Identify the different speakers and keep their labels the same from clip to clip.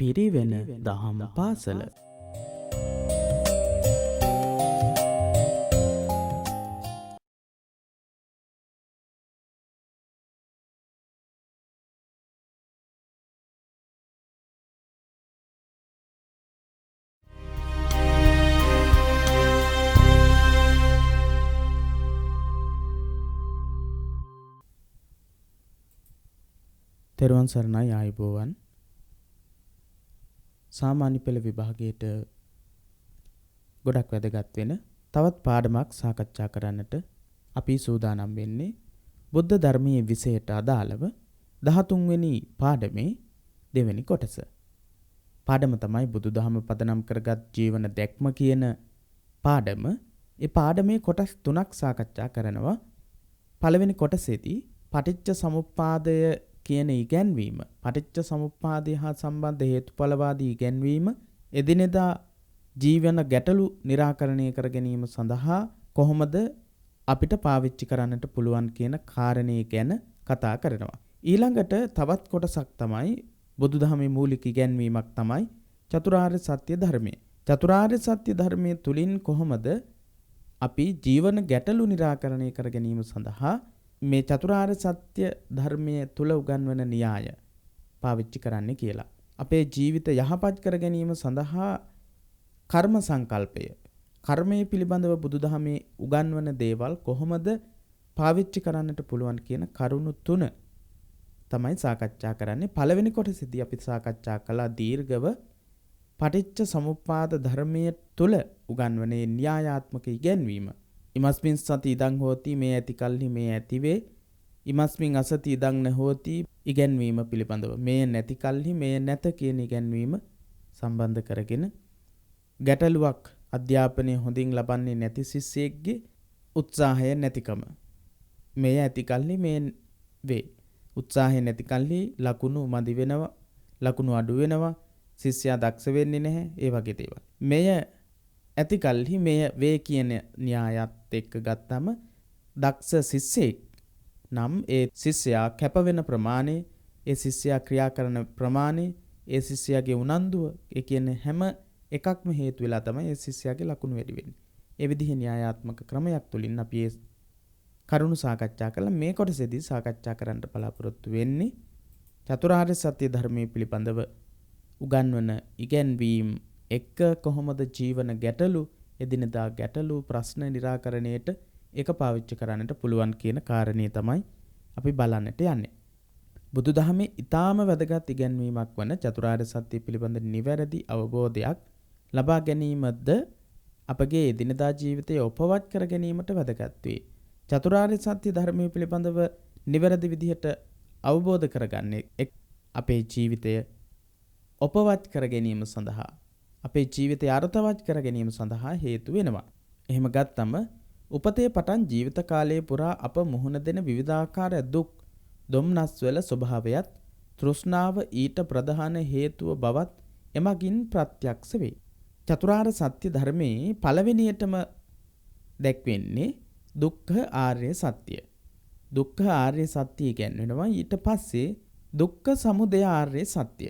Speaker 1: පිරිවෙන දහම් පාසල. තෙරුවන් සරණයි ආයුබෝවන්. සාමාන්‍ය පෙළ විභාගයට ගොඩක් වැදගත් වෙන තවත් පාඩමක් සාකච්ඡා කරන්නට අපි සූදානම් වෙන්නේ බුද්ධ ධර්මයේ විෂයට අදාළව 13 වෙනි පාඩමේ දෙවෙනි කොටස. පාඩම තමයි බුදුදහම පදනම් කරගත් ජීවන දැක්ම කියන පාඩම. ඒ පාඩමේ කොටස් 3ක් සාකච්ඡා කරනවා. පළවෙනි කොටසේදී පටිච්ච සමුප්පාදය කියන ඉගැන්වීම, පටිච්ච සමුප්පාදය හා සම්බන්ධ හේතුඵලවාදී ඉගැන්වීම, එදිනෙදා ජීවන ගැටලු निराකරණය කර ගැනීම සඳහා කොහොමද අපිට පාවිච්චි කරන්නට පුළුවන් කියන කාරණේ ගැන කතා කරනවා. ඊළඟට තවත් කොටසක් තමයි බුදුදහමේ මූලික ඉගැන්වීමක් තමයි චතුරාර්ය සත්‍ය ධර්මය. චතුරාර්ය සත්‍ය ධර්මයේ තුලින් කොහොමද අපි ජීවන ගැටලු निराකරණය කර ගැනීම සඳහා මේ චතුරාර්ය සත්‍ය ධර්මයේ තුල උගන්වන න්‍යාය පාවිච්චි කරන්න කියලා. අපේ ජීවිත යහපත් කර ගැනීම සඳහා කර්ම සංකල්පය, කර්මයේ පිළිබඳව බුදුදහමේ උගන්වන දේවල් කොහොමද පාවිච්චි කරන්නට පුළුවන් කියන කරුණු 3 තමයි සාකච්ඡා කරන්නේ. පළවෙනි කොටසේදී අපි සාකච්ඡා කළා දීර්ඝව පටිච්ච සමුප්පාද ධර්මයේ තුල උගන්වන න්‍යායාත්මක ඉගැන්වීම. ඉමස්මින් සති ඉදං හෝති මේ ඇති කල්හි මේ ඇතිවේ, ඉමස්මින් අසති ඉදං නහෝති ඉගැන්වීම පිළිබඳව මේ නැති කල්හි මේ නැත කියන ඉගැන්වීම සම්බන්ධ කරගෙන ගැටලුවක් අධ්‍යාපනය හොඳින් ලබන්නේ නැති ශිෂ්‍යයෙක්ගේ උත්සාහය නැතිකම, මේ ඇති කල්හි මේ වේ, උත්සාහය නැති කල්හි ලකුණු මදි වෙනවා, ලකුණු අඩු වෙනවා, ශිෂ්‍යයා දක්ෂ වෙන්නේ නැහැ, ඒ වගේ දේවල්. මෙය ඇති කල්හි මෙය වේ කියන න්‍යායත් එක්ක ගත්තම දක්ෂ ශිෂ්‍යෙක් නම් ඒ ශිෂ්‍යයා කැපවෙන ප්‍රමාණය, ඒ ශිෂ්‍යයා ක්‍රියා කරන ප්‍රමාණය, ඒ ශිෂ්‍යයාගේ උනන්දුව, ඒ කියන්නේ හැම එකක්ම හේතු වෙලා තමයි ඒ ශිෂ්‍යයාගේ ලකුණු වැඩි වෙන්නේ. ඒ විදිහේ න්‍යායාත්මක ක්‍රමයක් තුලින් අපි ඒ කරුණු සාකච්ඡා කළා. මේ කොටසේදී සාකච්ඡා කරන්න බලාපොරොත්තු වෙන්නේ චතුරාර්ය සත්‍ය ධර්මයේ පිළිබඳව උගන්වන ඉගැන්වීම් එක කොහොමද ජීවන ගැටලු, එදිනදා ගැටලු ප්‍රශ්න निराකරණයට ඒක පාවිච්චි කරන්නට පුළුවන් කියන කාරණේ තමයි අපි බලන්නට යන්නේ. බුදුදහමේ ඊටාම වැදගත් ඉගැන්වීමක් වන චතුරාර්ය සත්‍ය පිළිබඳ නිවැරදි අවබෝධයක් ලබා ගැනීමද අපගේ එදිනදා ජීවිතය උපවත් කර ගැනීමට වැදගත් වේ. චතුරාර්ය සත්‍ය ධර්මයේ පිළිබඳව නිවැරදි විදිහට අවබෝධ කරගන්නේ අපේ ජීවිතය උපවත් කර ගැනීම සඳහා, අපේ ජීවිතය අර්ථවත් කර ගැනීම සඳහා හේතු වෙනවා. එහෙම ගත්තම උපතේ පටන් ජීවිත කාලයේ පුරා අප මුහුණ දෙන විවිධාකාර දුක් දුම්නස්වල ස්වභාවයත් තෘෂ්ණාව ඊට ප්‍රධාන හේතුව බවත් එමගින් ප්‍රත්‍යක්ෂ වේ. චතුරාර්ය සත්‍ය ධර්මයේ පළවෙනියටම දැක්වෙන්නේ දුක්ඛ ආර්ය සත්‍ය. දුක්ඛ ආර්ය සත්‍ය කියනවා. ඊට පස්සේ දුක්ඛ සමුදය ආර්ය සත්‍ය.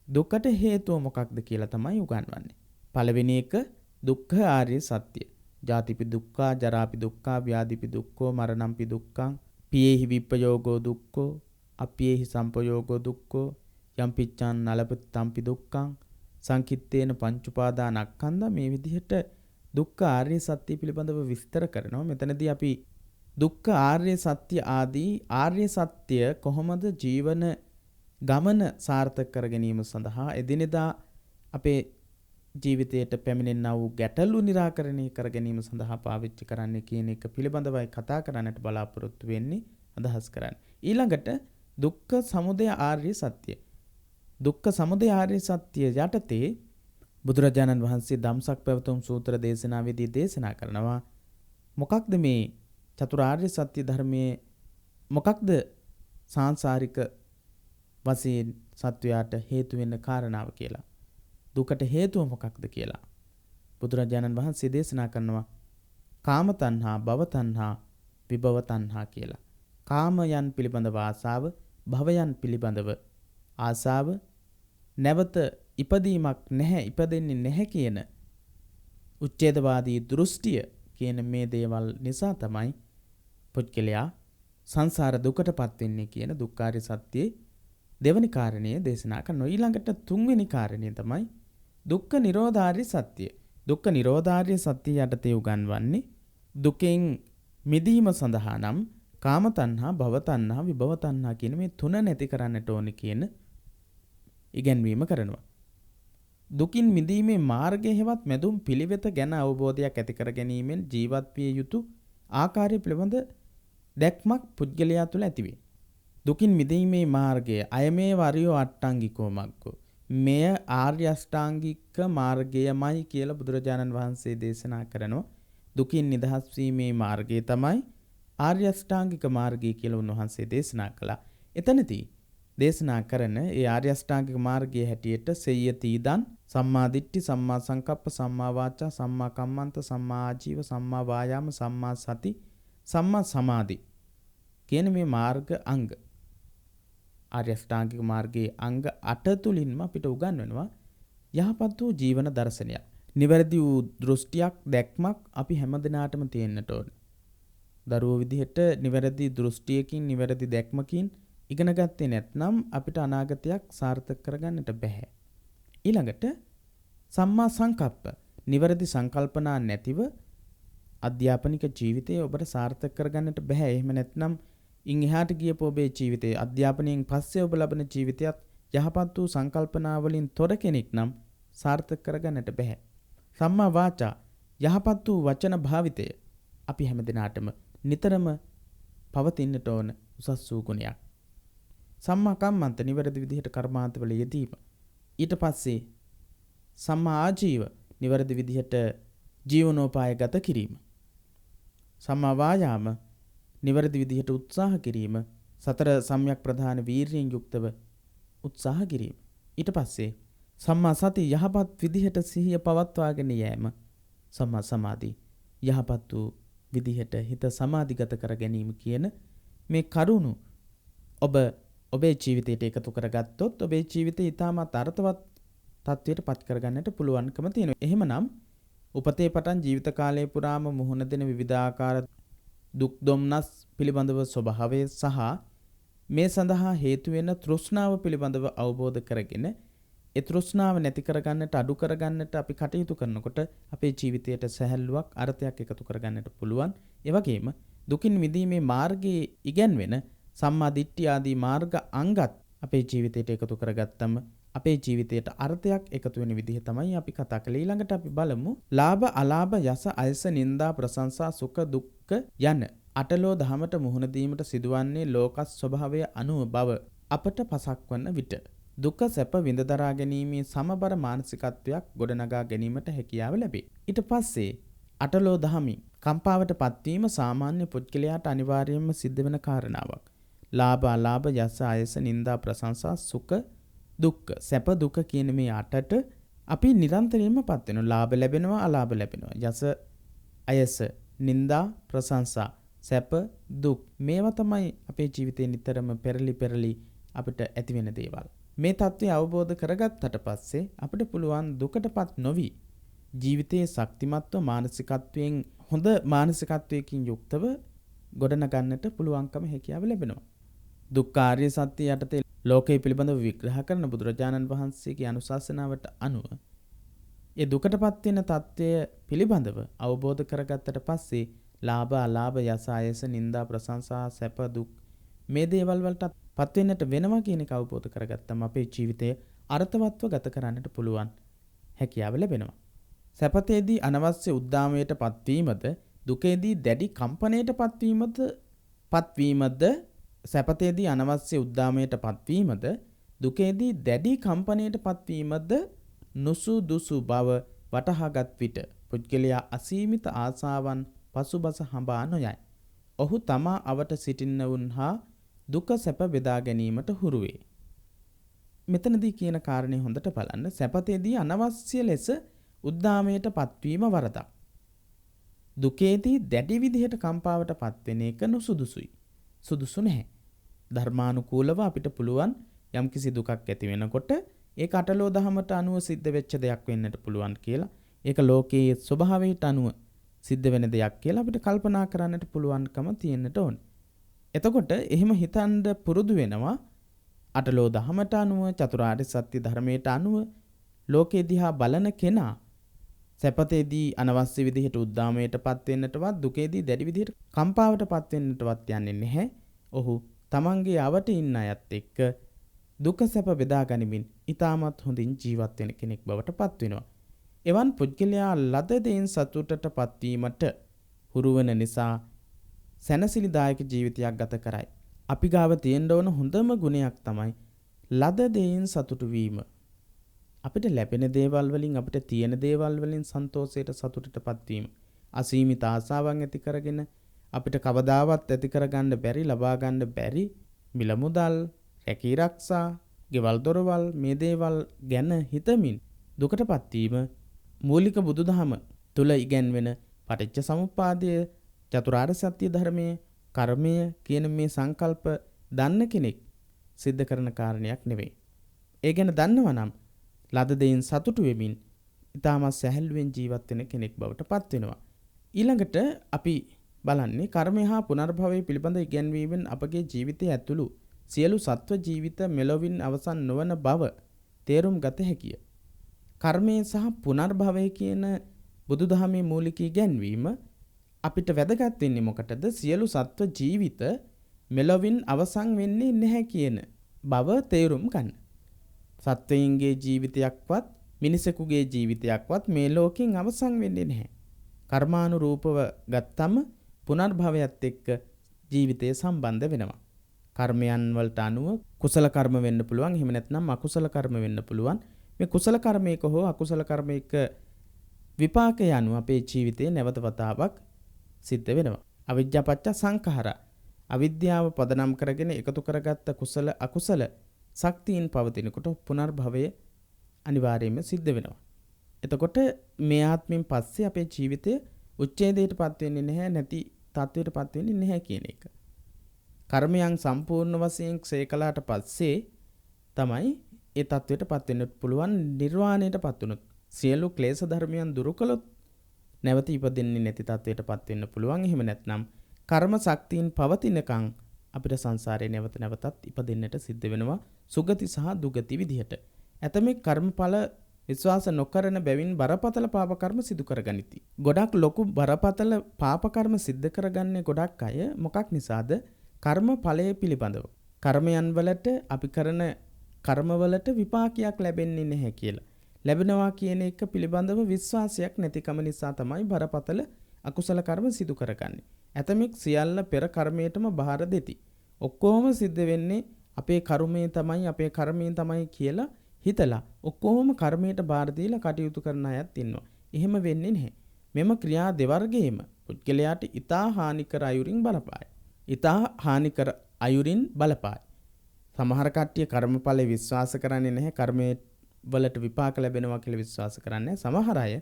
Speaker 1: දුකට හේතුව මොකක්ද කියලා තමයි උගන්වන්නේ. පළවෙනි එක දුක්ඛ ආර්ය සත්‍ය. ජාතිපි දුක්ඛා, ජරාපි දුක්ඛා, ව්‍යාධිපි දුක්ඛෝ, මරණම්පි දුක්ඛං, පියේහි විප්පයෝගෝ දුක්ඛෝ, අප්පියේහි සම්පයෝගෝ දුක්ඛෝ, යම් පිච්ඡං නලපතම්පි දුක්ඛං, සංකිට්ඨේන පංච උපාදානස්කන්ධා. මේ විදිහට දුක්ඛ ආර්ය සත්‍ය පිළිබඳව විස්තර කරනවා. මෙතනදී අපි දුක්ඛ ආර්ය සත්‍ය ආදී ආර්ය සත්‍ය කොහොමද ජීවන ගමන සාර්ථක කර ගැනීම සඳහා එදිනෙදා අපේ ජීවිතයට පැමිණෙනා වූ ගැටලු निराකරණය කර ගැනීම සඳහා පාවිච්චි කරන්නේ කියන එක පිළිබඳවයි කතා කරන්නට බලාපොරොත්තු වෙන්නේ, අදහස් කරන්නේ. ඊළඟට දුක්ඛ සමුදය ආර්ය සත්‍ය. දුක්ඛ සමුදය ආර්ය සත්‍ය යටතේ බුදුරජාණන් වහන්සේ ධම්සක් පැවතුම් සූත්‍ර දේශනාවේදී දේශනා කරනවා මොකක්ද මේ චතුරාර්ය සත්‍ය ධර්මයේ මොකක්ද සාංශාරික වශයෙන් සත්වයාට හේතු වෙන කාරණාව කියලා. දුකට හේතුව මොකක්ද කියලා බුදුරජාණන් වහන්සේ දේශනා කරනවා කාම තණ්හා, භව තණ්හා, විභව තණ්හා කියලා. කාමයන් පිළිබඳව ආසාව, භවයන් පිළිබඳව ආසාව, නැවත ඉපදීමක් නැහැ, ඉපදෙන්නේ නැහැ කියන උච්ඡේදවාදී දෘෂ්ටිය කියන මේ දේවල් නිසා තමයි පුද්ගලයා සංසාර දුකටපත් වෙන්නේ කියන දුක්ඛාරිය සත්‍යයේ දෙවනි කාරණය දේශනා කරනවා. ඊළඟට තුන්වෙනි කාරණය තමයි දුක්ඛ නිරෝධාරිය සත්‍ය. දුක්ඛ නිරෝධාරිය සත්‍ය යටතේ උගන්වන්නේ දුකෙන් මිදීම සඳහා නම් කාම තණ්හා, භව තණ්හා, විභව තණ්හා කියන මේ තුන නැති කරන්නට ඕනේ කියන ඉගැන්වීම කරනවා. දුකින් මිදීමේ මාර්ගය හෙවත් මැදුම් පිළිවෙත ගැන අවබෝධයක් ඇති කර ගැනීමෙන් ජීවත් විය යුතු ආකාරය පිළිබඳ දැක්මක් පුද්ගලයා තුළ ඇතිවේ. දුකින් මිදීමේ මාර්ගය අයමේ වරියෝ අට්ටාංගිකෝ මග්ගෝ. මෙය ආර්ය අෂ්ටාංගික මාර්ගයමයි කියලා බුදුරජාණන් වහන්සේ දේශනා කරනවා. දුකින් නිදහස් වීමේ මාර්ගය තමයි ආර්ය අෂ්ටාංගික මාර්ගය කියලා උන්වහන්සේ දේශනා කළා. එතනදී දේශනා කරන ඒ ආර්ය අෂ්ටාංගික මාර්ගයේ හැටියට සෙය්‍යති ඉදන් සම්මා දිට්ඨි, සම්මා සංකප්ප, සම්මා වාචා, සම්මා කම්මන්ත, සම්මා ආජීව, සම්මා වායාම, සම්මා සති, සම්මා සමාධි කියන මේ මාර්ග අංග ආර්ය අෂ්ටාංගික මාර්ගයේ අංග 8 තුලින්ම අපිට උගන්වනවා යහපත් වූ ජීවන දර්ශනයක්. නිවැරදි වූ දෘෂ්ටියක්, දැක්මක් අපි හැමදිනාටම තියෙන්නට ඕන. දරුවෝ විදිහට නිවැරදි දෘෂ්ටියකින්, නිවැරදි දැක්මකින් ඉගෙන ගත්තේ නැත්නම් අපිට අනාගතයක් සාර්ථක කරගන්නට බැහැ. ඊළඟට සම්මා සංකප්ප, නිවැරදි සංකල්පනා නැතිව අධ්‍යාපනික ජීවිතය ඔබට සාර්ථක කරගන්නට බැහැ. එහෙම නැත්නම් ඉන් එහාට ගියපු ඔබේ ජීවිතයේ අධ්‍යාපනයෙන් පස්සේ ඔබ ලබන ජීවිතයත් යහපත් වූ සංකල්පනා වලින් තොර කෙනෙක් නම් සාර්ථක කරගන්නට බැහැ. සම්මා වාචා, යහපත් වූ වචන භාවිතය අපි හැමදිනාටම නිතරම පවතින්නට ඕන උසස් වූ ගුණයක්. සම්මා කම්මන්ත, නිවැරදි විදිහට කර්මාන්තවල යෙදීම. ඊට පස්සේ සම්මා ආජීව, නිවැරදි විදිහට ජීවනෝපාය ගත කිරීම. සම්මා වායාම, නිවැරදි විදිහට උත්සාහ කිරීම. සතර සම්‍යක් ප්‍රධාන වීර්යයෙන් යුක්තව උත්සාහ කිරීම. ඊට පස්සේ සම්මා සති, යහපත් විදිහට සිහිය පවත්වාගෙන යෑම. සම්මා සමාධි, යහපත් වූ විදිහට හිත සමාධිගත කර ගැනීම කියන මේ කරුණු ඔබ ඔබේ ජීවිතයට එකතු කරගත්තොත් ඔබේ ජීවිතය ඉතාමත් අර්ථවත් තත්වයට පත් කරගන්නට පුළුවන්කම තියෙනවා. එහෙමනම් උපතේ පටන් ජීවිත කාලය පුරාම මුහුණ දෙන විවිධාකාර දුක් දුම්නස් පිළිබඳව ස්වභාවය සහ මේ සඳහා හේතු වෙන තෘෂ්ණාව පිළිබඳව අවබෝධ කරගෙන ඒ තෘෂ්ණාව නැති කරගන්නට, අඩු කරගන්නට අපි කටයුතු කරනකොට අපේ ජීවිතයට සැහැල්ලුවක්, අර්ථයක් එකතු කරගන්නට පුළුවන්. ඒ වගේම දුකින් මිදීමේ මාර්ගයේ ඉගැන්වෙන සම්මා දිට්ඨිය ආදී මාර්ග අංගත් අපේ ජීවිතයට එකතු කරගත්තම අපේ ජීවිතයට අර්ථයක් එකතු වෙන විදිහ තමයි අපි කතා කළේ. ඊළඟට අපි බලමු ලාභ, අලාභ, යස, අයස, නිന്ദා, ප්‍රශංසා, සුඛ, දුක්ඛ යන අටලෝ දහමට මුහුණ දීමට සිදුවන්නේ ලෝකස් ස්වභාවය අනුව බව අපට පසක් වන විට දුක සැප විඳ දරා ගැනීමේ සමබර මානසිකත්වයක් ගොඩනගා ගැනීමට හැකියාව ලැබේ. ඊට පස්සේ අටලෝ දහමින් කම්පාවට පත්වීම සාමාන්‍ය පුද්ගලයාට අනිවාර්යයෙන්ම සිද්ධ වෙන කාරණාවක්. ලාභ, අලාභ, යස, අයස, නිന്ദා, ප්‍රශංසා, සුඛ, දුක්ඛ, සැප දුක කියන මේ අටට අපි නිරන්තරයෙන්ම පත් වෙනවා. ලාභ ලැබෙනවා, අලාභ ලැබෙනවා. යස, අයස, නිന്ദා, ප්‍රශංසා, සැප, දුක් මේවා තමයි අපේ ජීවිතේ නිතරම පෙරලි අපිට ඇති වෙන දේවල්. මේ தත්ත්වය අවබෝධ කරගත්තට පස්සේ අපිට පුළුවන් දුකටපත් නොවි ජීවිතයේ ශක්තිමත්ව මානසිකත්වයෙන් හොඳ මානසිකත්වයකින් යුක්තව ගොඩනගන්නට පුළුවන්කම හැකියාව ලැබෙනවා. දුක්ඛාරිය සත්‍ය යටතේ ලෝකයේ පිළිබඳව විග්‍රහ කරන බුදුරජාණන් වහන්සේගේ අනුශාසනාවට අනුව ඒ දුකටපත් වෙන தත්ත්වය පිළිබඳව අවබෝධ කරගත්තට පස්සේ ලාභ, අලාභ, යස, අයස, නිന്ദා, ප්‍රශංසා, සැප, දුක් මේ දේවල් වලට පත් වෙන්නට වෙනවා කියන එක අවබෝධ කරගත්තම අපේ ජීවිතය අර්ථවත්ව ගත කරන්නට පුළුවන් හැකියාව ලැබෙනවා. සැපතේදී අනවශ්‍ය උද්දාමයට පත්වීමද, දුකේදී දැඩි කම්පනයට පත්වීමද, සැපතේදී අනවශ්‍ය උද්දාමයට පත්වීමද, දුකේදී දැඩි කම්පනයට පත්වීමද නුසුදුසු බව වටහාගත් විට පුද්ගලයා අසීමිත ආසාවන් පසුබස හඹා නොයයි. ඔහු තමා අවට සිටින්නවුන් හා දුක සැප බෙදා ගැනීමට හුරු වේ. මෙතනදී කියන කාරණේ හොඳට බලන්න. සැපතේදී අනවශ්‍ය ලෙස උද්දාමයට පත්වීම වරදක්. දුකේදී දැඩි විදිහට කම්පාවට පත්වෙන එක නුසුදුසුයි. සුදුසු නැහැ. ධර්මානුකූලව අපිට පුළුවන් යම්කිසි දුකක් ඇති වෙනකොට ඒක අටලෝ දහමට අනුව සිද්ධ වෙච්ච දෙයක් වෙන්නට පුළුවන් කියලා. ඒක ලෝකයේ ස්වභාවයට අනුව සිද්ධ වෙන දෙයක් කියලා අපිට කල්පනා කරන්නට පුළුවන්කම තියෙන්නට ඕනේ. එතකොට එහෙම හිතන්න පුරුදු වෙනවා අටලෝ දහමට අනුව චතුරාර්ය සත්‍ය ධර්මයට අනුව ලෝකෙ දිහා බලන කෙනා සැපතේදී අනවශ්‍ය විදිහට උද්දාමයටපත් වෙන්නටවත් දුකේදී දැඩි විදිහට කම්පාවටපත් වෙන්නටවත් යන්නේ නැහැ. ඔහු තමන්ගේ අවට ඉන්න අයත් එක්ක දුක සැප බෙදා ගනිමින් ඊටමත් හොඳින් ජීවත් වෙන කෙනෙක් බවට පත් වෙනවා. එවන් පුද්ගලයා ලද දෙයින් සතුටටපත් වීමට හුරු වෙන නිසා සැනසිලිදායක ජීවිතයක් ගත කරයි. අපි ගාව තියෙන්න ඕන හොඳම ගුණයක් තමයි ලද දෙයින් සතුටු වීම. අපිට ලැබෙන දේවල් වලින් අපිට තියෙන දේවල් වලින් සන්තෝෂයට සතුටටපත් වීම. අසීමිත ආසාවන් ඇති කරගෙන අපිට කවදාවත් ඇති කරගන්න බැරි ලබා ගන්න බැරි මිල මුදල්, රැකී ආරක්ෂා, ගෙවල් දොරවල් මේ දේවල් ගැන හිතමින් දුකටපත් වීම මූලික බුදුදහම තුල ඉගැන්වෙන පටිච්ච සමුප්පාදය, චතුරාර්ය සත්‍ය ධර්මයේ, කර්මය කියන මේ සංකල්ප දන්න කෙනෙක් සිද්ධ කරන කාරණයක් නෙවෙයි. ඒ ගැන දන්නවා නම් ලද දෙයින් සතුටු වෙමින් ඊටමත් සැහැල්ලුවෙන් ජීවත් වෙන කෙනෙක් බවට පත් වෙනවා. ඊළඟට අපි බලන්නේ කර්මය හා පුනර්භවය පිළිබඳ ඉගැන්වීමෙන් අපගේ ජීවිතය ඇතුළු සියලු සත්ව ජීවිත මෙලොවින් අවසන් නොවන බව තේරුම් ගත හැකිය. කර්මය සහ පුනර්භවය කියන බුදුදහමේ මූලික ඉගැන්වීම අපිට වැදගත් වෙන්නේ මොකටද? සියලු සත්ව ජීවිත මෙලොවින් අවසන් වෙන්නේ නැහැ කියන බව තේරුම් ගන්න. සත්වයින්ගේ ජීවිතයක්වත් මිනිසෙකුගේ ජීවිතයක්වත් මේ ලෝකෙන් අවසන් වෙන්නේ නැහැ. කර්මානුරූපව ගත්තම පුනර්භවයත් එක්ක ජීවිතය සම්බන්ධ වෙනවා. කර්මයන් වලට අනුව කුසල කර්ම වෙන්න පුළුවන්, එහෙම නැත්නම් අකුසල කර්ම වෙන්න පුළුවන්. මේ කුසල කර්මයක හෝ අකුසල කර්මයක විපාකය අනුව අපේ ජීවිතේ නැවත වතාවක් සිද්ධ වෙනවා. අවිජ්ජාපච්ච සංඛාර. අවිද්‍යාව පදනම් කරගෙන එකතු කරගත්ත කුසල අකුසල ශක්තියින් පවතිනකොට පුනර්භවය අනිවාර්යයෙන්ම සිද්ධ වෙනවා. එතකොට මේ ආත්මෙන් පස්සේ අපේ ජීවිතය උච්ඡේදයටපත් වෙන්නේ නැහැ, නැති තත්වයටපත් වෙන්නේ නැහැ කියන එක. කර්මයන් සම්පූර්ණ වශයෙන් ක්ෂය කළාට පස්සේ තමයි ඒ තත්වයටපත් වෙන්න පුළුවන්. නිර්වාණයටපත් වුණොත් සියලු ක්ලේශ ධර්මයන් දුරු කළොත් නැවත ඉපදෙන්නේ නැති තත්වයටපත් වෙන්න පුළුවන්. එහෙම නැත්නම් කර්ම ශක්තියින් පවතිනකන් අපිට සංසාරේ නැවත නැවතත් ඉපදෙන්නට සිද්ධ වෙනවා, සුගති සහ දුගති විදිහට. ඇතමෙක් කර්මඵල විශ්වාස නොකරන බැවින් බරපතල පාප කර්ම සිදු කරගනිති. ගොඩක් ලොකු බරපතල පාප කර්ම සිද්ධ කරගන්නේ ගොඩක් අය මොකක් නිසාද? කර්ම ඵලය පිළිබඳව. කර්මයන් වලට අපි කරන කර්මවලට විපාකයක් ලැබෙන්නේ නැහැ කියලා. ලැබෙනවා කියන එක පිළිබඳව විශ්වාසයක් නැතිකම නිසා තමයි බරපතල අකුසල කර්ම සිදු කරගන්නේ. ඇතමෙක් සියල්ල පෙර කර්මයටම බාර දෙති. ඔක්කොම සිද්ධ වෙන්නේ අපේ කර්මයේ තමයි, අපේ කර්මයෙන් තමයි කියලා හිතලා ඔක්කොම කර්මයට බාර දීලා කටයුතු කරන අයත් ඉන්නවා. එහෙම වෙන්නේ නැහැ. මෙම ක්‍රියා දෙවර්ගයේම පුද්ගලයාට ඊතා හානිකර අයුරින් බලපායි. ඊතා හානිකර අයුරින් බලපායි. සමහර කට්ටිය කර්මඵල විශ්වාස කරන්නේ නැහැ, කර්මයේ වලට විපාක ලැබෙනවා කියලා විශ්වාස කරන්නේ. සමහර අය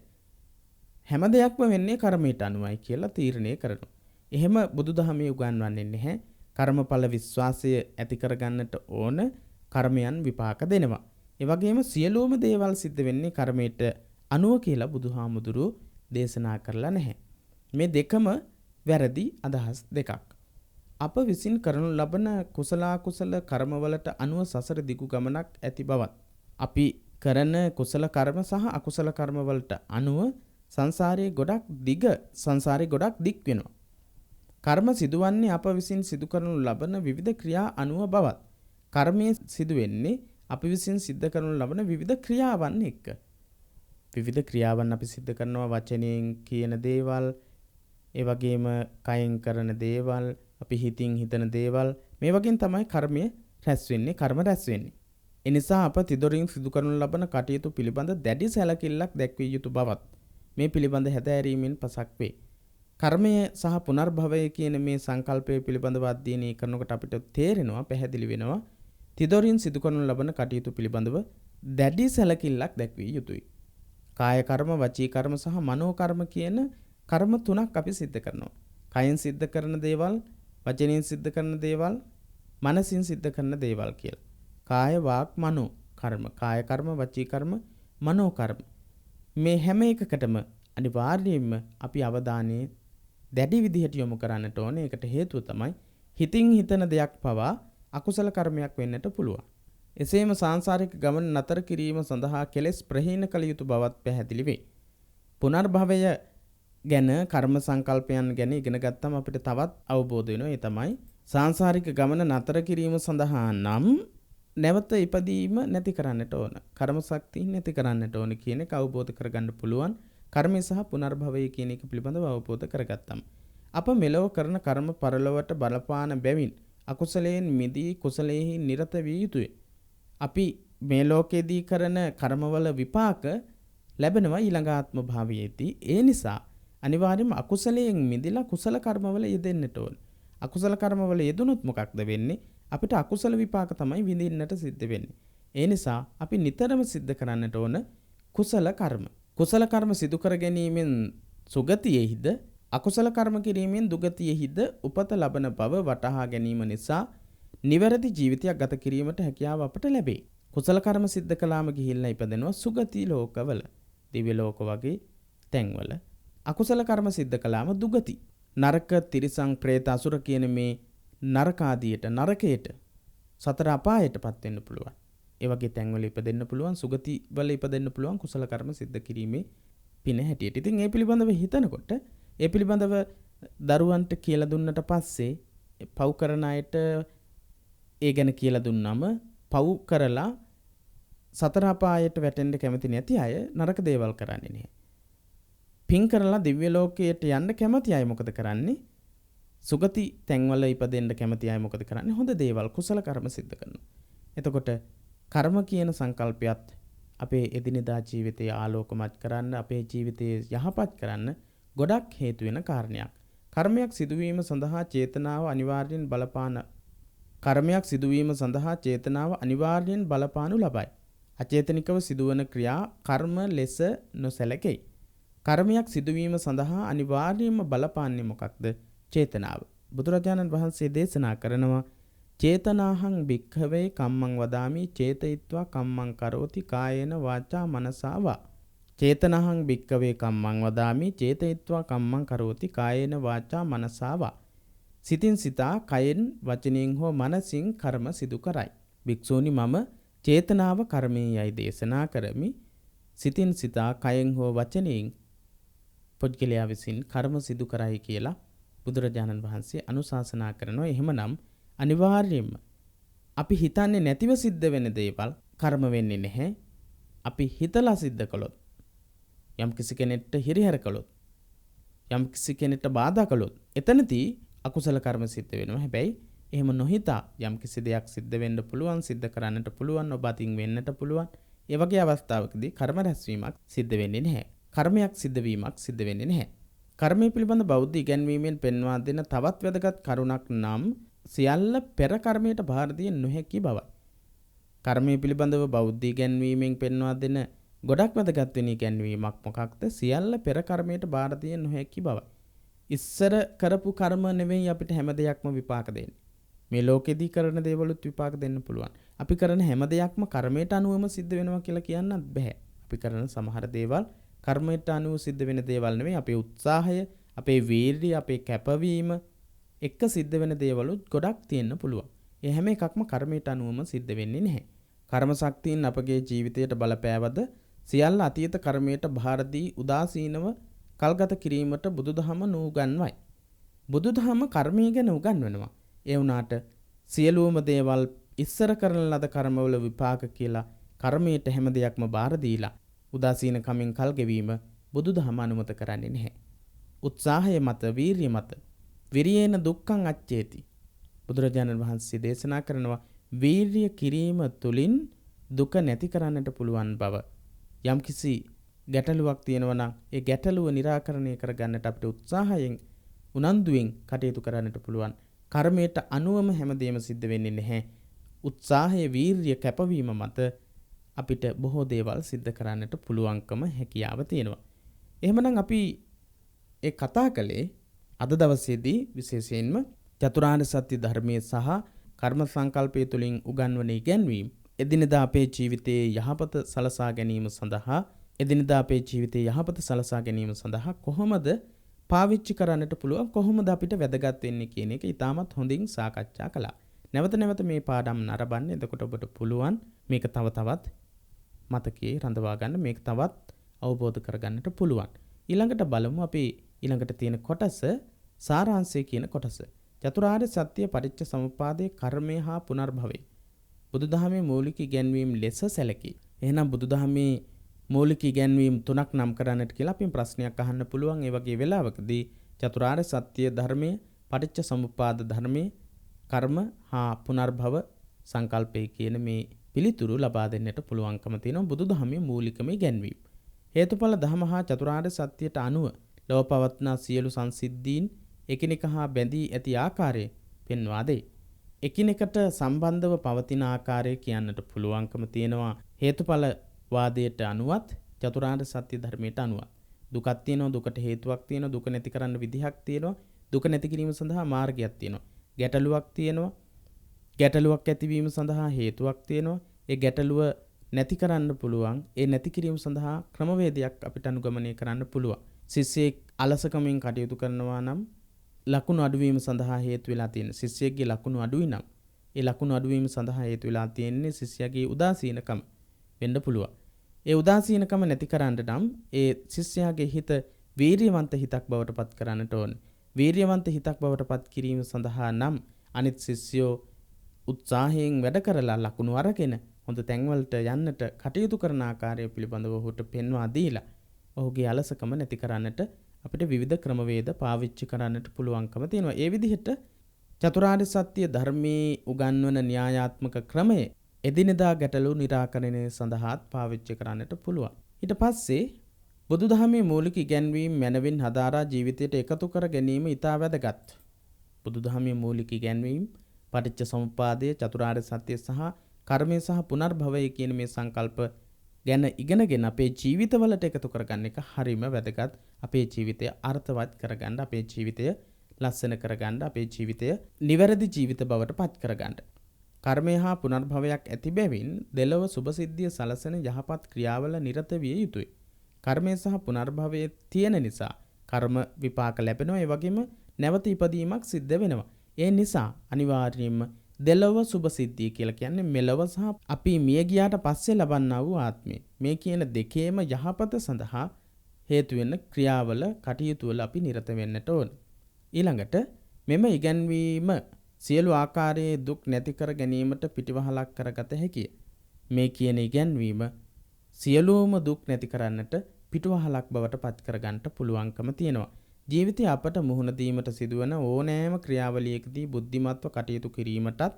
Speaker 1: හැම දෙයක්ම වෙන්නේ කර්මයට අනුවයි කියලා තීරණය කරනවා. එහෙම බුදුදහමේ උගන්වන්නේ නැහැ. කර්මඵල විශ්වාසය ඇති කරගන්නට ඕන කර්මයන් විපාක දෙනවා. ඒ වගේම සියලුම දේවල් සිද්ධ වෙන්නේ කර්මයට අනුව කියලා බුදුහාමුදුරුවෝ දේශනා කරලා නැහැ. මේ දෙකම වැරදි අදහස් දෙකක්. අප විසින් කරනු ලබන කුසල කර්මවලට අනුව සසර දිගු ගමනක් ඇති බවත්, අපි කරන කුසල කර්ම සහ අකුසල කර්ම වලට අනුව සංසාරයේ ගොඩක් දික් වෙනවා. කර්ම සිදුවන්නේ අප විසින් සිදු කරනු ලබන විවිධ ක්‍රියා අනුව බවත්, කර්මයේ සිදු වෙන්නේ අපි විසින් සිද්ධ කරනු ලබන විවිධ ක්‍රියාවන් එක්ක. විවිධ ක්‍රියාවන් අපි සිද්ධ කරනවා වචනයෙන් කියන දේවල්, ඒ වගේම කයෙන් කරන දේවල්, අපි හිතින් හිතන දේවල්, මේ වගේන් තමයි කර්මය රැස් වෙන්නේ, කර්ම රැස් වෙන්නේ. ඒ නිසා අප තිදොරින් සිදු කරනු ලබන කටයුතු පිළිබඳ දැඩි සැලකිල්ලක් දැක්විය යුතු බවත් මේ පිළිබඳ හැදෑරීමෙන් පසක් වේ. කර්මය සහ පුනර්භවය කියන මේ සංකල්පය පිළිබඳව අධ්‍යයනය කරනකොට අපිට තේරෙනවා, පැහැදිලි වෙනවා, තිදොරින් සිදු කරනු ලබන කටයුතු පිළිබඳව දැඩි සැලකිල්ලක් දැක්විය යුතුයි. කාය කර්ම, වචී කර්ම සහ මනෝ කර්ම කියන කර්ම තුනක් අපි සිද්ධ කරනවා. කයෙන් සිද්ධ කරන දේවල්, වචනයෙන් සිද්ධ කරන දේවල්, මනසින් සිද්ධ කරන දේවල් කියලා. කාය, වාක්, මනෝ කර්ම. කාය කර්ම, වචී කර්ම, මනෝ කර්ම. මේ හැම එකකටම අනිවාර්යයෙන්ම අපි අවධානය දැඩි විදිහට යොමු කරන්නට ඕනේ. ඒකට හේතුව තමයි හිතින් හිතන දෙයක් පවා අකුසල කර්මයක් වෙන්නට පුළුවන්. එසේම සාංශාරික ගමන නතර කිරීම සඳහා කෙලෙස් ප්‍රහීන කළ යුතු බවත් පැහැදිලි වේ. පුනර්භවය ගැන කර්ම සංකල්පයන් ගැන ඉගෙන ගත්තම අපිට තවත් අවබෝධ වෙනවා. ඒ තමයි සාංශාරික ගමන නතර කිරීම සඳහා නම් නැවත ඉපදීම නැති කරන්නට ඕන. කර්ම ශක්තිය නැති කරන්නට ඕන කියන එක අවබෝධ කරගන්න පුළුවන්. කර්මය සහ පුනර්භවය කියන එක පිළිබඳව අවබෝධ කරගත්තම අප මෙලොව කරන කර්ම පරලොවට බලපාන බැවින් අකුසලයෙන් මිදී කුසලයෙහි නිරත විය යුතුය. අපි මේ ලෝකයේදී කරන කර්මවල විපාක ලැබෙනවා ඊළඟ ආත්ම භාවයේදී. ඒ නිසා අනිවාර්යයෙන්ම අකුසලයෙන් මිදලා කුසල කර්මවල යෙදෙන්නට ඕන. අකුසල කර්මවල යෙදුනොත් මොකක්ද වෙන්නේ? අපිට අකුසල විපාක තමයි විඳින්නට සිද්ධ වෙන්නේ. ඒ නිසා අපි නිතරම සිද්ධ කරන්නට ඕන කුසල කර්ම. කුසල කර්ම සිදු කර ගැනීමෙන් සුගතියෙහිද අකුසල කර්ම කිරීමෙන් දුගතියෙහිද උපත ලබන බව වටහා ගැනීම නිසා නිවැරදි ජීවිතයක් ගත කිරීමට හැකියාව අපට ලැබේ. කුසල කර්ම සිද්ධ කළාම ගිහිල්ලා ඉපදෙනවා සුගති ලෝකවල, දිව්‍ය ලෝක වගේ තැන්වල. අකුසල කර්ම සිද්ධ කළාම දුගති, නරක, තිරිසන්, പ്രേත, අසුර කියන මේ නරකාදියට, නරකයට, සතර අපායටපත් වෙන්න පුළුවන්. ඒ වගේ තැන්වල ඉපදෙන්න පුළුවන්, සුගති වල ඉපදෙන්න පුළුවන් කුසල කර්ම සිද්ධ කිරීමේ පින හැටියට. ඉතින් ඒ පිළිබඳව හිතනකොට, ඒ පිළිබඳව දරුවන්ට කියලා දුන්නට පස්සේ පව් කරන අයට ඒ ගැන කියලා දුන්නම පව් කරලා සතර අපායට වැටෙන්න කැමති නැති අය නරක දේවල් කරන්නේ නැහැ. පින් කරලා දිව්‍ය ලෝකයට යන්න කැමති අය මොකද කරන්නේ? සුගති තැන්වල ඉපදෙන්න කැමති අය මොකද කරන්නේ? හොඳ දේවල්, කුසල කර්ම සිද්ධ කරනවා. එතකොට කර්ම කියන සංකල්පයත් අපේ එදිනෙදා ජීවිතය ආලෝකමත් කරන්න, අපේ ජීවිතය යහපත් කරන්න ගොඩක් හේතු වෙන කාරණයක්. කර්මයක් සිදුවීම සඳහා චේතනාව අනිවාර්යෙන් බලපානු ලබයි. අචේතනිකව සිදුවන ක්‍රියා කර්ම ලෙස නොසැලකෙයි. කර්මයක් සිදුවීම සඳහා අනිවාර්යයෙන්ම බලපාන්නේ මොකක්ද? චේතනාව. බුදුරජාණන් වහන්සේ දේශනා කරනවා චේතනාහං භික්ඛවේ කම්මං වදාමි චේතයිත්වා කම්මං කරෝති කායේන වාචා මනසා වා. චේතනාහං භික්ඛවේ කම්මං වදාමි චේතයිත්වා කම්මං කරෝති කායේන වාචා මනසා වා. සිතින් සිතා කයෙන් වචනයෙන් හෝ මනසින් කර්ම සිදු කරයි. භික්ෂූනි මම චේතනාව කර්මයේ යයි දේශනා කරමි. සිතින් සිතා කයෙන් හෝ වචනයෙන් පුද්ගලයා විසින් කර්ම සිදු කරයි කියලා බුදුරජාණන් වහන්සේ අනුශාසනා කරනවා. එහෙමනම් අනිවාර්යයෙන්ම අපි හිතන්නේ නැතිව සිද්ධ වෙන දේවල් කර්ම වෙන්නේ නැහැ. අපි හිතලා සිද්ධ කළොත්, යම් කිසි කෙනෙක්ට හිරිහැර කළොත්, යම් කිසි කෙනෙක්ට බාධා කළොත් එතනදී අකුසල කර්ම සිද්ධ වෙනවා. හැබැයි එහෙම නොහිතා යම් කිසි දෙයක් සිද්ධ වෙන්න පුළුවන්, සිද්ධ කරන්නට පුළුවන්, ඔබ අතින් වෙන්නට පුළුවන්. ඒ වගේ අවස්ථාවකදී කර්ම රැස්වීමක් සිද්ධ වෙන්නේ නැහැ. කර්මයක් සිද්ධ වීමක් සිද්ධ වෙන්නේ නැහැ. කර්මය පිළිබඳ බෞද්ධ ඉගැන්වීමෙන් පෙන්වා දෙන තවත් වැදගත් කරුණක් නම් සියල්ල පෙර කර්මයට බාර දිය නොහැකි බවයි. කර්මය පිළිබඳව බෞද්ධ ඉගැන්වීමෙන් පෙන්වා දෙන ගොඩක් වැදගත් වෙන ඉගැන්වීමක් මොකක්ද? සියල්ල පෙර කර්මයට බාර දිය නොහැකි බවයි. ඉස්සර කරපු කර්ම නෙවෙයි අපිට හැම දෙයක්ම විපාක දෙන්නේ. මේ ලෝකෙදී කරන දේවලුත් විපාක දෙන්න පුළුවන්. අපි කරන හැම දෙයක්ම කර්මයට අනුවම සිද්ධ වෙනවා කියලා කියන්නත් බෑ. අපි කරන සමහර දේවල් කර්මයට අනුව සිද්ධ වෙන දේවල් නෙවෙයි. අපේ උත්සාහය, අපේ වීර්යය, අපේ කැපවීම එක්ක සිද්ධ වෙන දේවලුත් ගොඩක් තියෙන්න පුළුවන්. ඒ හැම එකක්ම කර්මයට අනුවම සිද්ධ වෙන්නේ නැහැ. කර්ම ශක්තියින් අපගේ ජීවිතයට බලපෑවද සියල්ල අතීත කර්මයට බාර දී උදාසීනව කල්ගත කිරීමට බුදුදහම නුගන්වයි. බුදුදහම කර්මය ගැන උගන්වනවා. ඒ වුණාට සියලුම දේවල් ඉස්සර කරන ලද කර්මවල විපාක කියලා කර්මයට හැම දෙයක්ම බාර දීලා උදාසීන කමින් කල් ගෙවීම බුදුදහම අනුමත කරන්නේ නැහැ. උත්සාහය මත, වීරිය මත විරියේන දුක්ඛං අච්චේති. බුදුරජාණන් වහන්සේ දේශනා කරනවා වීරිය කිරීම තුලින් දුක නැති කරන්නට පුළුවන් බව. යම්කිසි ගැටලුවක් තියෙනවා නම් ඒ ගැටලුව निराකරණය කරගන්නට අපිට උත්සාහයෙන්, උනන්දුවෙන් කටයුතු කරන්නට පුළුවන්. කර්මයට අනුවම හැමදේම සිද්ධ වෙන්නේ නැහැ. උත්සාහය, වීරිය, කැපවීම මත අපිට බොහෝ දේවල් සිද්ධ කරන්නට පුළුවන්කම, හැකියාව තියෙනවා. එහෙමනම් අපි ඒ කතා කළේ අද දවසේදී විශේෂයෙන්ම චතුරාර්ය සත්‍ය ධර්මයේ සහ කර්ම සංකල්පය තුළින් උගන්වන ඉගැන්වීම් එදිනෙදා අපේ ජීවිතයේ යහපත සලසා ගැනීම සඳහා කොහොමද පාවිච්චි කරන්නට පුළුවන්, කොහොමද අපිට වැදගත් වෙන්නේ කියන එක ඉතාමත් හොඳින් සාකච්ඡා කළා. නැවත නැවත මේ පාඩම් නරඹන්න. එතකොට ඔබට පුළුවන් මේක තව තවත් මතකයේ රඳවා ගන්න, මේක තවත් අවබෝධ කරගන්නට පුළුවන්. ඊළඟට බලමු අපි ඊළඟට තියෙන කොටස, සාරාංශය කියන කොටස. චතුරාර්ය සත්‍ය, පටිච්ච සමුප්පාදයේ, කර්මය හා පුනර්භවය බුදුදහමේ මූලික ඉගැන්වීම් ලෙස සැලකේ. එහෙනම් බුදුදහමේ මූලික ඉගැන්වීම් 3ක් නම් කරන්නට කියලා අපි ප්‍රශ්නයක් අහන්න පුළුවන්. ඒ වගේ වෙලාවකදී චතුරාර්ය සත්‍ය ධර්මයේ, පටිච්ච සමුප්පාද ධර්මයේ, කර්ම හා පුනර්භව සංකල්පය කියන මේ පිළිතුරු ලබා දෙන්නට පුළුවන්කම තියෙනවා බුදුදහමේ මූලිකම ඉගැන්වීම්. හේතුඵල ධම හා චතුරාර්ය සත්‍යයට අනුව ලොව පවත්නා සියලු සංසිද්ධීන් එකිනෙක හා බැඳී ඇති ආකාරය පෙන්වා දෙයි. එකිනෙකට සම්බන්ධව පවතින ආකාරය කියන්නට පුළුවන්කම තියෙනවා හේතුඵල වාදයට අනුවත් චතුරාර්ය සත්‍ය ධර්මයට අනුවත්. දුකක් තියෙනවා, දුකට හේතුවක් තියෙනවා, දුක නැති කරන්න විදිහක් තියෙනවා, දුක නැති කිරීම සඳහා මාර්ගයක් තියෙනවා. ගැටලුවක් තියෙනවා, ගැටලුවක් ඇතිවීම සඳහා හේතුවක් තියෙනවා. ඒ ගැටලුව නැති කරන්න පුළුවන්, ඒ නැති කිරීම සඳහා ක්‍රමවේදයක් අපිට අනුගමනය කරන්න පුළුවන්. ශිෂ්‍යයෙක් අලසකමින් කටයුතු කරනවා නම් ලකුණු අඩුවීම සඳහා හේතු වෙලා තියෙන. ශිෂ්‍යයෙක්ගේ ලකුණු අඩුයි නම් ඒ ලකුණු අඩුවීම සඳහා හේතු වෙලා තියෙන්නේ ශිෂ්‍යයාගේ උදාසීනකම වෙන්න පුළුවන්. ඒ උදාසීනකම නැති කරන්න නම් ඒ ශිෂ්‍යයාගේ හිත වීර්යවන්ත හිතක් බවට පත් කරන්නට ඕනේ. වීර්යවන්ත හිතක් බවට පත් කිරීම සඳහා නම් අනිත් ශිෂ්‍යෝ උත්සාහයෙන් වැඩ කරලා ලකුණු අරගෙන හොඳ තැන්වලට යන්නට කටයුතු කරන ආකාරය පිළිබඳව ඔහුට පෙන්වා දීලා ඔහුගේ අලසකම නැති කරන්නට අපිට විවිධ ක්‍රමවේද පාවිච්චි කරන්නට පුළුවන්කම තියෙනවා. ඒ විදිහට චතුරාර්ය සත්‍ය ධර්මයේ උගන්වන න්‍යායාත්මක ක්‍රමය එදිනෙදා ගැටලු निराකරණය සඳහාත් පාවිච්චි කරන්නට පුළුවන්. ඊට පස්සේ බුදුදහමේ මූලික ඉගැන්වීම් මනවින් හදාරා ජීවිතයට එකතු කර ගැනීම ඉතා වැදගත්. බුදුදහමේ මූලික ඉගැන්වීම් පටිච්ච සමුප්පාදය, චතුරාර්ය සත්‍ය සහ කර්මය සහ පුනර්භවය කියන මේ සංකල්ප ගැන ඉගෙනගෙන අපේ ජීවිතවලට එකතු කරගන්න එක හරිම වැදගත්. අපේ ජීවිතය අර්ථවත් කරගන්න, අපේ ජීවිතය ලස්සන කරගන්න, අපේ ජීවිතය නිවැරදි ජීවිත බවට පත් කරගන්න. කර්මය හා පුනර්භවයක් ඇති බැවින් දෙලොව සුභසිද්ධිය සලසන යහපත් ක්‍රියාවල නිරත විය යුතුයි. කර්මය සහ පුනර්භවයේ තියෙන නිසා කර්ම විපාක ලැබෙනවා. ඒ වගේම නැවත ඉපදීමක් සිද්ධ වෙනවා. ඒ නිසා අනිවාර්යයෙන්ම දෙලොව සුභසිද්ධිය කියලා කියන්නේ මෙලොව සහ අපි මිය ගියාට පස්සේ ලබන්නා වූ ආත්මය. මේ කියන දෙකේම යහපත සඳහා හේතු වෙන ක්‍රියාවල, කටයුතු වල අපි නිරත වෙන්නට ඕන. ඊළඟට මෙම ඉගැන්වීම සියලු ආකාරයේ දුක් නැති කර ගැනීමට පිටිවහලක් කරගත හැකිය. මේ කියන ඉගැන්වීම සියලුම දුක් නැති කරන්නට පිටුවහලක් බවට පත් කරගන්නට පුළුවන්කම තියෙනවා. ජීවිතය අපට මුහුණ දීමට සිදුවන ඕනෑම ක්‍රියාවලියකදී බුද්ධිමත්ව කටයුතු කිරීමටත්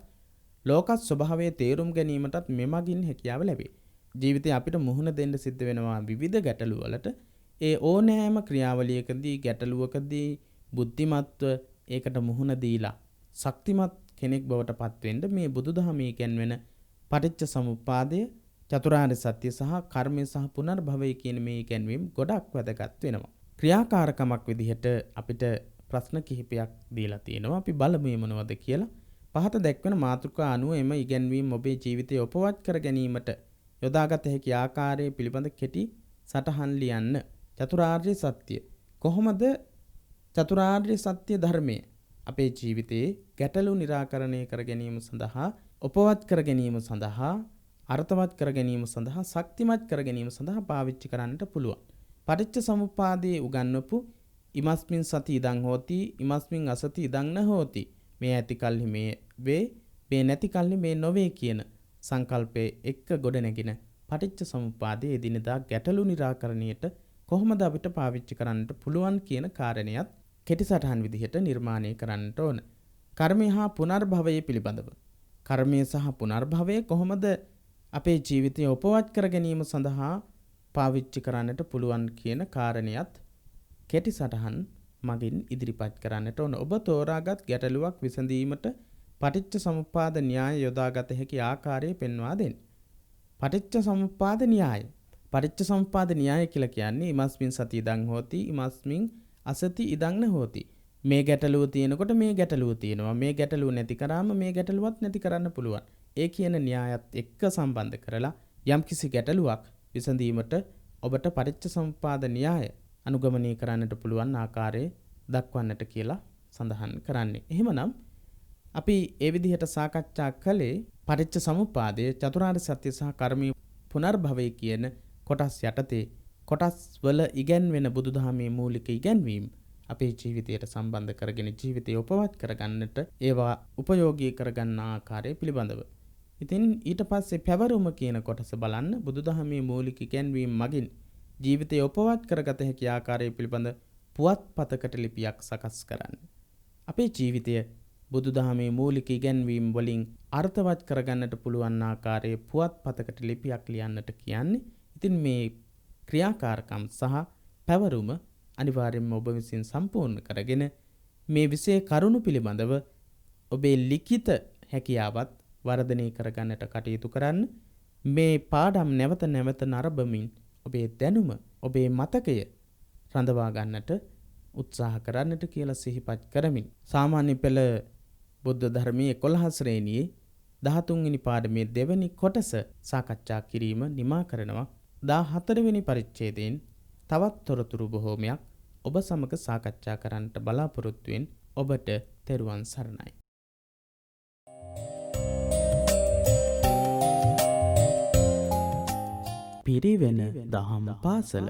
Speaker 1: ලෝක ස්වභාවයේ තේරුම් ගැනීමටත් මෙමගින් හැකියාව ලැබේ. ජීවිතය අපිට මුහුණ දෙන්න සිද්ධ වෙනවා විවිධ ගැටලු වලට. ඒ ඕනෑම ක්‍රියාවලියකදී, ගැටලුවකදී බුද්ධිමත්ව ඒකට මුහුණ දීලා ශක්තිමත් කෙනෙක් බවට පත් වෙන්න මේ බුදුදහමේ කියන්වෙන පටිච්ච සමුප්පාදය, චතුරාර්ය සත්‍ය සහ කර්මය සහ පුනර්භවය කියන මේ ඉගැන්වීම් ගොඩක් වැදගත් වෙනවා. ක්‍රියාකාරකමක් විදිහට අපිට ප්‍රශ්න කිහිපයක් දීලා තියෙනවා. අපි බලමු මොනවද කියලා. පහත දැක්වෙන මාතෘකා අනුව එම ඉගැන්වීම් ඔබේ ජීවිතය උපවත් කර ගැනීමට යොදාගත හැකි ආකාරය පිළිබඳ කෙටි සටහන් ලියන්න. චතුරාර්ය සත්‍ය. කොහොමද චතුරාර්ය සත්‍ය ධර්මය අපේ ජීවිතයේ ගැටලු निराකරණය කර ගැනීම සඳහා, උපවත් කර ගැනීම සඳහා, අර්ථවත් කර ගැනීම සඳහා, ශක්තිමත් කර ගැනීම සඳහා පාවිච්චි කරන්නට පුළුවන්. පටිච්ච සමුප්පාදයේ උගන්වපු ඉමස්මින් සති ඉදං හෝති, ඉමස්මින් අසති ඉදං න හෝති. මේ ඇති කල්හි මේ වේ, මේ නැති කල්හි මේ නොවේ කියන සංකල්පයේ එක්ක ගොඩනැගෙන පටිච්ච සමුප්පාදයේ එදිනෙදා ගැටලු निराකරණයට කොහොමද අපිට පාවිච්චි කරන්නට පුළුවන් කියන කාරණයක් කෙටි සටහන් විදිහට නිර්මාණය කරන්නට ඕන. කර්මය හා පුනර්භවය පිළිබඳව. කර්මය සහ පුනර්භවය කොහොමද අපේ ජීවිතය උපවත් කර ගැනීම සඳහා පාවිච්චි කරන්නට පුළුවන් කියන කාරණයක් කෙටි සටහන් මගින් ඉදිරිපත් කරන්නට ඕන. ඔබ තෝරාගත් ගැටලුවක් විසඳීමට පටිච්ච සමුප්පාද න්‍යාය යොදාගත හැකි ආකාරය පෙන්වා දෙන්න. පටිච්ච සමුප්පාද න්‍යාය. පටිච්ච සමුප්පාද න්‍යාය කියලා කියන්නේ ඉමස්මින් සති ඉදං හෝති, ඉමස්මින් අසති ඉදං න හෝති. මේ ගැටලුව තියෙනකොට මේ ගැටලුව තියෙනවා. මේ ගැටලුව නැති කරාම මේ ගැටලුවත් නැති කරන්න පුළුවන්. ඒ කියන න්‍යායත් එක්ක සම්බන්ධ කරලා යම්කිසි ගැටලුවක් විසඳීමට ඔබට පටිච්චසමුප්පාද න්‍යාය අනුගමනය කරන්නට පුළුවන් ආකාරයේ දක්වන්නට කියලා සඳහන් කරන්නේ. එහෙමනම් අපි ඒ විදිහට සාකච්ඡා කළේ පටිච්චසමුප්පාදයේ චතුරාර්ය සත්‍ය සහ කර්මීය පුනර්භවය කියන කොටස් යටතේ කොටස් වල ඉගැන්වෙන බුදුදහමේ මූලික ඉගැන්වීම් අපේ ජීවිතයට සම්බන්ධ කරගෙන ජීවිතය උපවත් කරගන්නට ඒවා උපයෝගී කරගන්න ආකාරය පිළිබඳව. ඉතින් ඊට පස්සේ පැවරුම කියන කොටස බලන්න බුදුදහමේ මූලික ඉගැන්වීම් මගින් ජීවිතය උපවත් කරගත හැකි ආකාරය පිළිබඳ පුවත්පතකට ලිපියක් සකස් කරන්න. අපේ ජීවිතය බුදුදහමේ මූලික ඉගැන්වීම් වලින් අර්ථවත් කරගන්නට පුළුවන් ආකාරයේ පුවත්පතකට ලිපියක් ලියන්නට කියන්නේ. ඉතින් මේ ක්‍රියාකාරකම් සහ පැවරුම අනිවාර්යයෙන්ම ඔබ විසින් සම්පූර්ණ කරගෙන මේ විෂය කරුණු පිළිබඳව ඔබේ ලිඛිත හැකියාවත් වර්ධනය කරගන්නට කටයුතු කරන්න. මේ පාඩම් නැවත නැවත නරඹමින් ඔබේ දැනුම, ඔබේ මතකය රඳවා ගන්නට උත්සාහ කරන්නට කියලා සිහිපත් කරමින් සාමාන්‍ය පෙළ බුද්ධ ධර්මයේ 11 ශ්‍රේණියේ 13 වෙනි පාඩමේ දෙවැනි කොටස සාකච්ඡා කිරීම නිමා කරනවා. 14 වෙනි පරිච්ඡේදයෙන් තවත් තොරතුරු බොහෝමයක් ඔබ සමග සාකච්ඡා කරන්නට බලාපොරොත්තු වෙන ඔබට තෙරුවන් සරණයි. පිරිවෙන දහම් පාසල